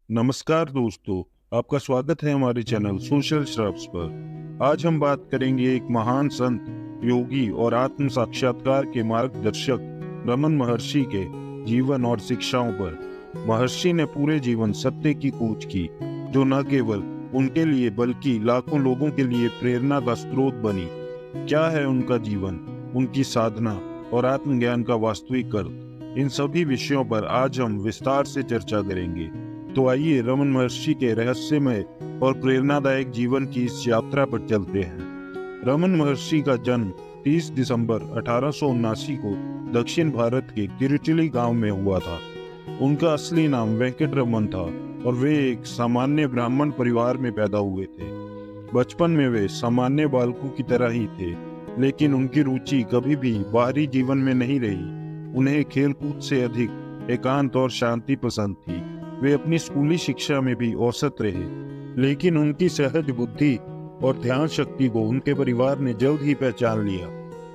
नमस्कार दोस्तों, आपका स्वागत है हमारे चैनल सोशल श्रब्स पर। आज हम बात करेंगे एक महान संत, योगी और आत्म साक्षात्कार के मार्गदर्शक रमन महर्षि के जीवन और शिक्षाओं पर। महर्षि ने पूरे जीवन सत्य की खोज की, जो न केवल उनके लिए बल्कि लाखों लोगों के लिए प्रेरणा का स्रोत बनी। क्या है उनका जीवन, उनकी साधना और आत्मज्ञान का वास्तविक अर्थ? इन सभी विषयों पर आज हम विस्तार से चर्चा करेंगे। तो आइए रमन महर्षि के रहस्यमय और प्रेरणादायक जीवन की इस यात्रा पर चलते हैं। रमन महर्षि का जन्म 30 दिसंबर 1879 को दक्षिण भारत के तिरुचिली गांव में हुआ था। उनका असली नाम वेंकट रमन था और वे एक सामान्य ब्राह्मण परिवार में पैदा हुए थे। बचपन में वे सामान्य बालकों की तरह ही थे, लेकिन उनकी रुचि कभी भी बाहरी जीवन में नहीं रही। उन्हें खेलकूद से अधिक एकांत और शांति पसंद थी। वे अपनी स्कूली शिक्षा में भी औसत रहे, लेकिन उनकी सहज बुद्धि और ध्यान शक्ति को उनके परिवार ने जल्द ही पहचान लिया।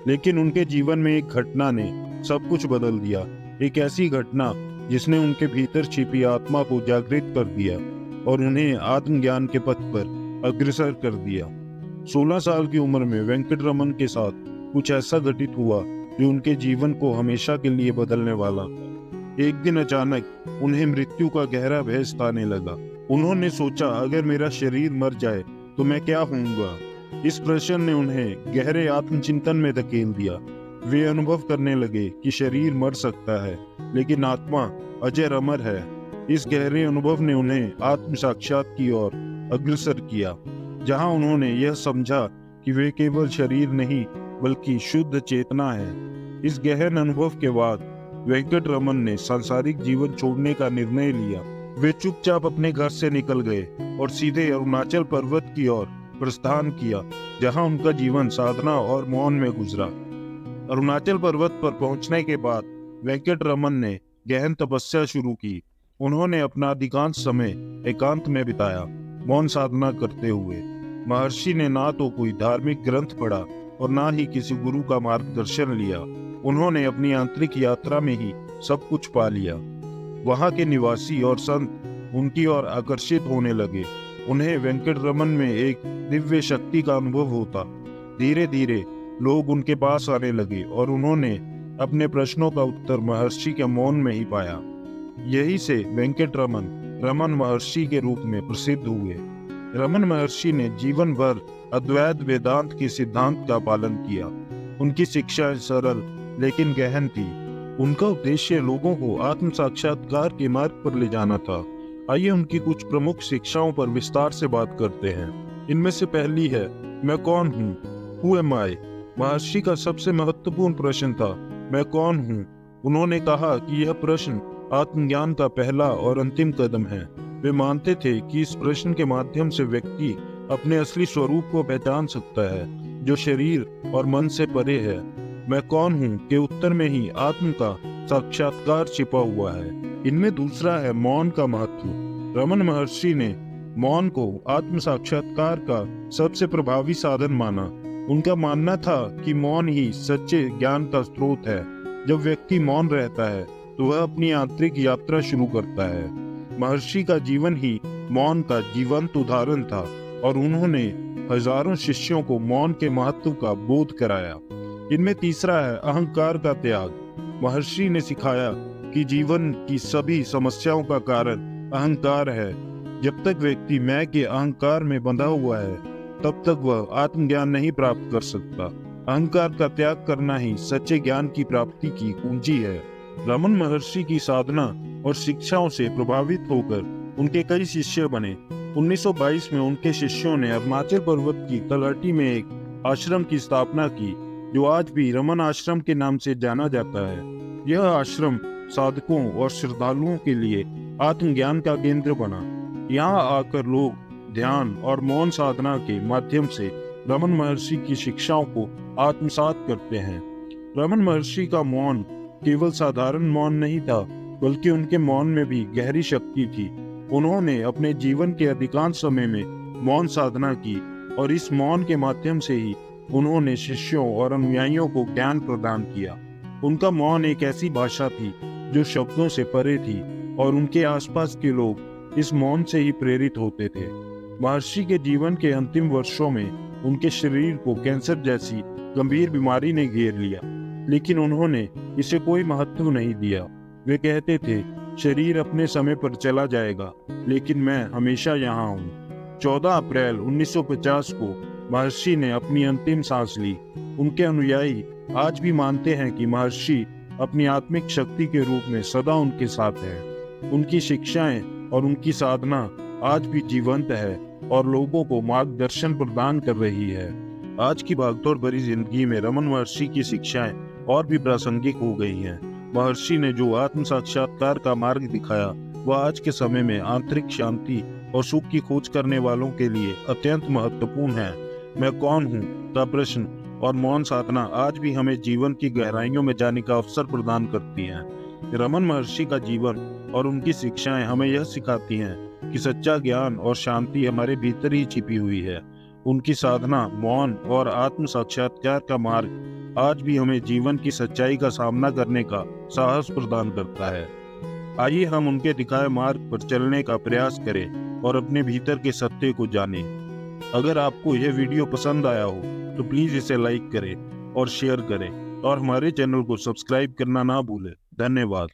लेकिन उनके जीवन में एक घटना ने सब कुछ बदल दिया। एक ऐसी घटना जिसने उनके भीतर छिपी आत्मा को जागृत कर दिया और उन्हें आत्मज्ञान के पथ पर अग्रसर कर दिया। 16 साल की उम्र में वेंकट रमन के साथ कुछ ऐसा घटित हुआ जो उनके जीवन को हमेशा के लिए बदलने वाला था। एक दिन अचानक उन्हें मृत्यु का गहरा भय सताने लगा। उन्होंने सोचा, अगर मेरा शरीर मर जाए तो मैं क्या होऊंगा? इस प्रश्न ने उन्हें गहरे आत्मचिंतन में धकेल दिया। वे अनुभव करने लगे कि शरीर मर सकता है, लेकिन आत्मा अजर अमर है। इस गहरे अनुभव ने उन्हें आत्म साक्षात की ओर अग्रसर किया, जहां उन्होंने यह समझा कि वे केवल शरीर नहीं बल्कि शुद्ध चेतना है। इस गहन अनुभव के बाद वेंकट रमन ने सांसारिक जीवन छोड़ने का निर्णय लिया। वे चुपचाप अपने घर से निकल गए और सीधे अरुणाचल पर्वत की ओर प्रस्थान किया, जहां उनका जीवन साधना और मौन में गुजरा। अरुणाचल पर्वत पर पहुंचने के बाद वेंकट रमन ने गहन तपस्या शुरू की। उन्होंने अपना अधिकांश समय एकांत में बिताया, मौन साधना करते हुए। महर्षि ने ना तो कोई धार्मिक ग्रंथ पढ़ा और ना ही किसी गुरु का मार्गदर्शन लिया। उन्होंने अपनी आंतरिक यात्रा में ही सब कुछ पा लिया। वहां के निवासी और संत उनकी ओर आकर्षित होने लगे। उन्हें वेंकट रमन में एक दिव्य शक्ति का अनुभव होता। धीरे धीरे लोग उनके पास आने लगे और उन्होंने अपने प्रश्नों का उत्तर महर्षि के मौन में ही पाया। यही से वेंकट रमन महर्षि के रूप में प्रसिद्ध हुए। रमन महर्षि ने जीवन भर अद्वैत वेदांत के सिद्धांत का पालन किया। उनकी शिक्षा सरल लेकिन गहन थी। उनका उद्देश्य लोगों को आत्म साक्षात्कार के मार्ग पर ले जाना था। आइए उनकी कुछ प्रमुख शिक्षाओं पर विस्तार से बात करते हैं। इनमें से पहली है, मैं कौन हूँ? हु एम आई? महर्षि का सबसे महत्वपूर्ण प्रश्न था, मैं कौन हूँ? उन्होंने कहा कि यह प्रश्न आत्मज्ञान का पहला और अंतिम कदम है। वे मानते थे कि इस प्रश्न के माध्यम से व्यक्ति अपने असली स्वरूप को पहचान सकता है, जो शरीर और मन से परे है। मैं कौन हूँ के उत्तर में ही आत्म का साक्षात्कार छिपा हुआ है। इनमें दूसरा है मौन का महत्व। रमन महर्षि ने मौन को आत्म साक्षात्कार का सबसे प्रभावी साधन माना। उनका मानना था कि मौन ही सच्चे ज्ञान का स्रोत है। जब व्यक्ति मौन रहता है तो वह अपनी आंतरिक यात्रा शुरू करता है। महर्षि का जीवन ही मौन का जीवंत उदाहरण था और उन्होंने हजारों शिष्यों को मौन के महत्व का बोध कराया। इनमें तीसरा है अहंकार का त्याग। महर्षि ने सिखाया कि जीवन की सभी समस्याओं का कारण अहंकार है। जब तक व्यक्ति मैं के अहंकार में बंधा हुआ है, तब तक वह आत्मज्ञान नहीं प्राप्त कर सकता। अहंकार का त्याग करना ही सच्चे ज्ञान की प्राप्ति की कुंजी है। रमन महर्षि की साधना और शिक्षाओं से प्रभावित होकर उनके कई शिष्य बने। 1922 में उनके शिष्यों ने अरुणाचल पर्वत की तलहटी में एक आश्रम की स्थापना की, जो आज भी रमन आश्रम के नाम से जाना जाता है। यह आश्रम साधकों और श्रद्धालुओं के लिए आत्मज्ञान का केंद्र बना। यहाँ आकर लोग ध्यान और मौन साधना के माध्यम से रमन महर्षि की शिक्षाओं को आत्मसात करते हैं। रमन महर्षि का मौन केवल साधारण मौन नहीं था, बल्कि उनके मौन में भी गहरी शक्ति थी। उन्होंने अपने जीवन के अधिकांश समय में मौन साधना की और इस मौन के माध्यम से ही उन्होंने शिष्यों और अनुयायियों को ज्ञान प्रदान किया। उनका मौन एक ऐसी भाषा थी जो शब्दों से परे थी और उनके आसपास के लोग इस मौन से ही प्रेरित होते थे। महर्षि के जीवन के अंतिम वर्षों में उनके शरीर को कैंसर जैसी गंभीर बीमारी ने घेर लिया, लेकिन उन्होंने इसे कोई महत्व नहीं दिया। वे कहते थे, शरीर अपने समय पर चला जाएगा, लेकिन मैं हमेशा यहाँ हूँ। 14 अप्रैल 1950 को महर्षि ने अपनी अंतिम सांस ली। उनके अनुयायी आज भी मानते हैं कि महर्षि अपनी आत्मिक शक्ति के रूप में सदा उनके साथ है। उनकी शिक्षाएं और उनकी साधना आज भी जीवंत है और लोगों को मार्गदर्शन प्रदान कर रही है। आज की भागदौड़ भरी जिंदगी में रमन महर्षि की शिक्षाएं और भी प्रासंगिक हो गई हैं। महर्षि ने जो आत्म साक्षात्कार का मार्ग दिखाया, वह आज के समय में आंतरिक शांति और सुख की खोज करने वालों के लिए अत्यंत महत्वपूर्ण है। मैं कौन हूँ का प्रश्न और मौन साधना आज भी हमें जीवन की गहराइयों में जाने का अवसर प्रदान करती हैं। रमन महर्षि का जीवन और उनकी शिक्षाएं हमें यह सिखाती हैं कि सच्चा ज्ञान और शांति हमारे भीतर ही छिपी हुई है। उनकी साधना, मौन और आत्म साक्षात्कार का मार्ग आज भी हमें जीवन की सच्चाई का सामना करने का साहस प्रदान करता है। आइए हम उनके दिखाए मार्ग पर चलने का प्रयास करें और अपने भीतर के सत्य को जानें। अगर आपको यह वीडियो पसंद आया हो तो प्लीज इसे लाइक करें और शेयर करें और हमारे चैनल को सब्सक्राइब करना ना भूलें। धन्यवाद।